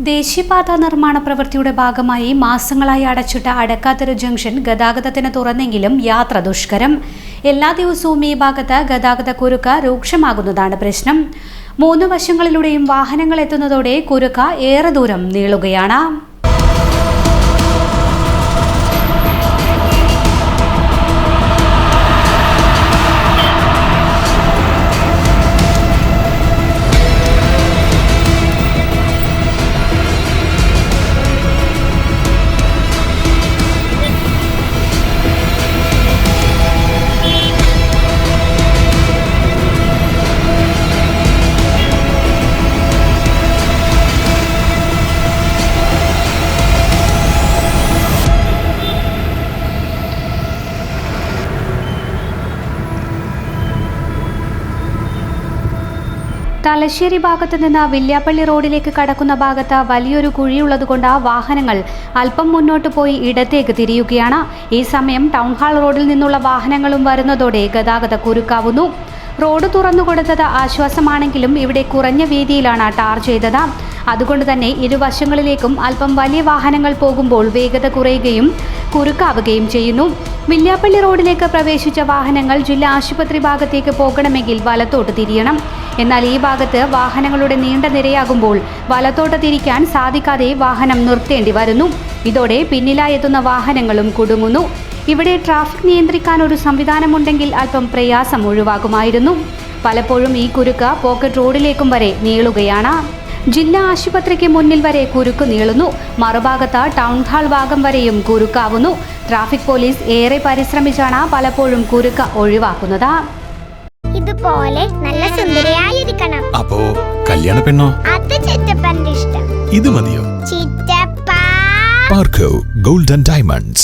ദേശീയപാത നിർമ്മാണ പ്രവൃത്തിയുടെ ഭാഗമായി മാസങ്ങളായി അടച്ചിട്ട അടക്കാത്തറ ജംഗ്ഷൻ ഗതാഗതത്തിന് തുറന്നെങ്കിലും യാത്ര ദുഷ്കരം. എല്ലാ ദിവസവും ഈ ഭാഗത്ത് ഗതാഗത കുരുക്ക് രൂക്ഷമാകുന്നതാണ് പ്രശ്നം. 3 വശങ്ങളിലൂടെയും വാഹനങ്ങൾ എത്തുന്നതോടെ കുരുക്ക് ഏറെ ദൂരം നീളുകയാണ്. തലശ്ശേരി ഭാഗത്ത് നിന്ന് വില്യാപ്പള്ളി റോഡിലേക്ക് കടക്കുന്ന ഭാഗത്ത് വലിയൊരു കുഴിയുള്ളതുകൊണ്ട് വാഹനങ്ങൾ അല്പം മുന്നോട്ട് പോയി ഇടത്തേക്ക് തിരിയുകയാണ്. ഈ സമയം ടൗൺ ഹാൾ റോഡിൽ നിന്നുള്ള വാഹനങ്ങളും വരുന്നതോടെ ഗതാഗത കുരുക്കാവുന്നു. റോഡ് തുറന്നുകൊടുത്തത് ആശ്വാസമാണെങ്കിലും ഇവിടെ കുറഞ്ഞ വീതിയിലാണ് ടാർ ചെയ്തത്. അതുകൊണ്ട് തന്നെ ഇരുവശങ്ങളിലേക്കും അല്പം വലിയ വാഹനങ്ങൾ പോകുമ്പോൾ വേഗത കുറയുകയും കുരുക്കാവുകയും ചെയ്യുന്നു. വില്യാപ്പള്ളി റോഡിലേക്ക് പ്രവേശിച്ച വാഹനങ്ങൾ ജില്ലാ ആശുപത്രി ഭാഗത്തേക്ക് പോകണമെങ്കിൽ വലത്തോട്ട് തിരിയണം. എന്നാൽ ഈ ഭാഗത്ത് വാഹനങ്ങളുടെ നീണ്ട നിരയാകുമ്പോൾ വലത്തോട്ട് തിരിക്കാൻ സാധിക്കാതെ വാഹനം നിർത്തേണ്ടി വരുന്നു. ഇതോടെ പിന്നിലായി എത്തുന്ന വാഹനങ്ങളും കുടുങ്ങുന്നു. ഇവിടെ ട്രാഫിക് നിയന്ത്രിക്കാൻ ഒരു സംവിധാനമുണ്ടെങ്കിൽ അല്പം പ്രയാസം ഒഴിവാകുമായിരുന്നു. പലപ്പോഴും ഈ കുരുക്ക് പോക്കറ്റ് റോഡിലേക്കും വരെ നീളുകയാണ്. ജില്ലാ ആശുപത്രിക്ക് മുന്നിൽ വരെ കുരുക്ക് നീളുന്നു. മറുഭാഗത്ത് ടൗൺ ഹാൾ ഭാഗം വരെയും കുരുക്കാവുന്നു. ട്രാഫിക് പോലീസ് ഏറെ പരിശ്രമിച്ചാണ് പലപ്പോഴും കുരുക്ക് ഒഴിവാക്കുന്നത്. ഇതുപോലെ നല്ല സുന്ദരിയായിരിക്കണം. അപ്പോ കല്യാണ പെണ്ണോ? അത് ചിറ്റപ്പന്റെ ഇഷ്ടം. ഇത് മതിയോ? ചിറ്റപ്പ. പാർക്കോ ഗോൾഡൻ ഡയമണ്ട്സ്.